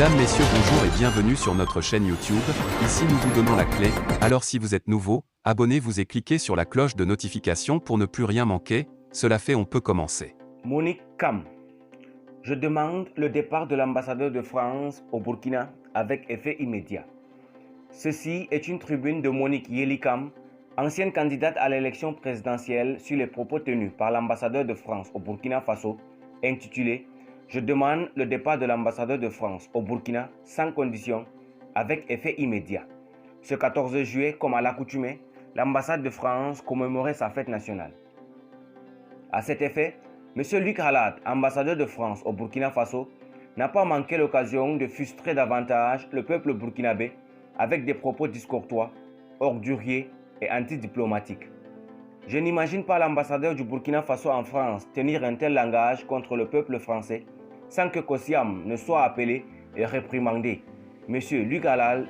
Mesdames, Messieurs, bonjour et bienvenue sur notre chaîne YouTube. Ici nous vous donnons la clé, alors si vous êtes nouveau, abonnez-vous et cliquez sur la cloche de notification pour ne plus rien manquer. Cela fait, on peut commencer. Monique Kam. Je demande le départ de l'ambassadeur de France au Burkina avec effet immédiat. Ceci est une tribune de Monique Yeli Kam, ancienne candidate à l'élection présidentielle, sur les propos tenus par l'ambassadeur de France au Burkina Faso, intitulé « Je demande le départ de l'ambassadeur de France au Burkina sans condition, avec effet immédiat ». Ce 14 juillet, comme à l'accoutumée, l'ambassade de France commémorait sa fête nationale. À cet effet, M. Luc Halad, ambassadeur de France au Burkina Faso, n'a pas manqué l'occasion de frustrer davantage le peuple burkinabé avec des propos discourtois, orduriers et antidiplomatiques. Je n'imagine pas l'ambassadeur du Burkina Faso en France tenir un tel langage contre le peuple français sans que Kossiam ne soit appelé et réprimandé. M. Luc Halad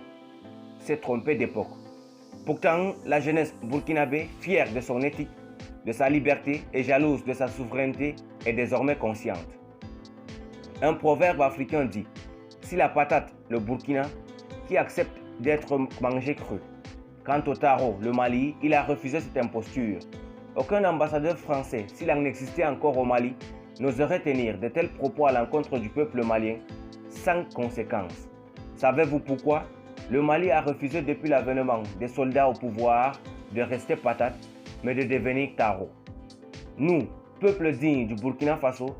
s'est trompé d'époque. Pourtant, la jeunesse burkinabé, fière de son éthique, de sa liberté et jalouse de sa souveraineté, est désormais consciente. Un proverbe africain dit « Si la patate, le Burkina, qui accepte d'être mangé cru. Quant au taro, le Mali, il a refusé cette imposture. Aucun ambassadeur français, s'il en existait encore au Mali, n'oserait tenir de tels propos à l'encontre du peuple malien sans conséquence. Savez-vous pourquoi? Le Mali a refusé depuis l'avènement des soldats au pouvoir de rester patate, mais de devenir taro. Nous, peuple digne du Burkina Faso,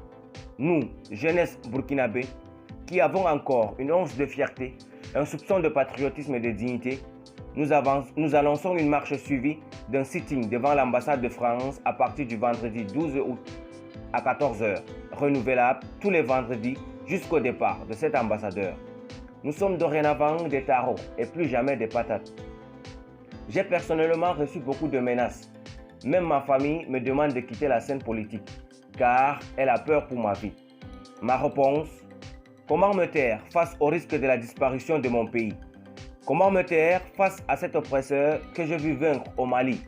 nous, jeunesse burkinabé, qui avons encore une once de fierté, un soupçon de patriotisme et de dignité, nous annonçons une marche suivie d'un sitting devant l'ambassade de France à partir du vendredi 12 août à 14 h, renouvelable tous les vendredis jusqu'au départ de cet ambassadeur. Nous sommes dorénavant des tarots et plus jamais des patates. J'ai personnellement reçu beaucoup de menaces. Même ma famille me demande de quitter la scène politique, car elle a peur pour ma vie. Ma réponse: comment me taire face au risque de la disparition de mon pays? Comment me taire face à cet oppresseur que je vis vaincre au Mali?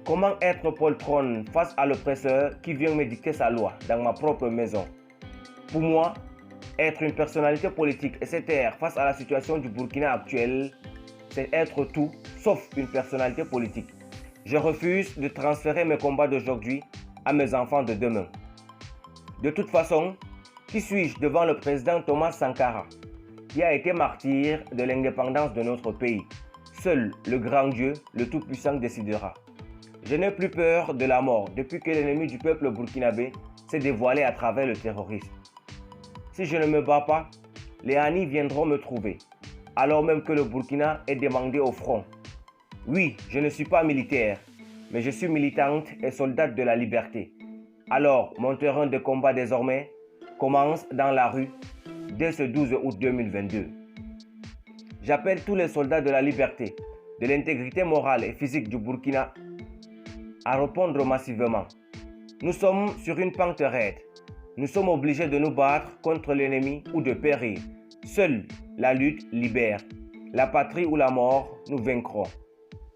Comment être poltron face à l'oppresseur qui vient me dicter sa loi dans ma propre maison? Pour moi, être une personnalité politique et se taire face à la situation du Burkina actuelle, c'est être tout sauf une personnalité politique. Je refuse de transférer mes combats d'aujourd'hui à mes enfants de demain. De toute façon, qui suis-je devant le président Thomas Sankara, qui a été martyr de l'indépendance de notre pays? Seul le grand Dieu, le Tout-Puissant, décidera. Je n'ai plus peur de la mort depuis que l'ennemi du peuple burkinabé s'est dévoilé à travers le terrorisme. Si je ne me bats pas, les Hani viendront me trouver, alors même que le Burkina est demandé au front. Oui, je ne suis pas militaire, mais je suis militante et soldate de la liberté. Alors, mon terrain de combat désormais commence dans la rue dès ce 12 août 2022. J'appelle tous les soldats de la liberté, de l'intégrité morale et physique du Burkina à répondre massivement. Nous sommes sur une pente raide. Nous sommes obligés de nous battre contre l'ennemi ou de périr. Seule la lutte libère. La patrie ou la mort, nous vaincrons.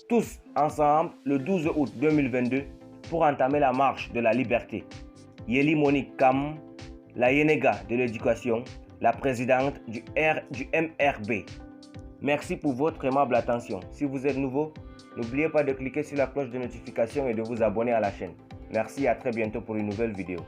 Tous ensemble le 12 août 2022 pour entamer la marche de la liberté. Yeli Monique Kam, la Yenega de l'éducation, la présidente du MRB. Merci pour votre aimable attention. Si vous êtes nouveau, n'oubliez pas de cliquer sur la cloche de notification et de vous abonner à la chaîne. Merci et à très bientôt pour une nouvelle vidéo.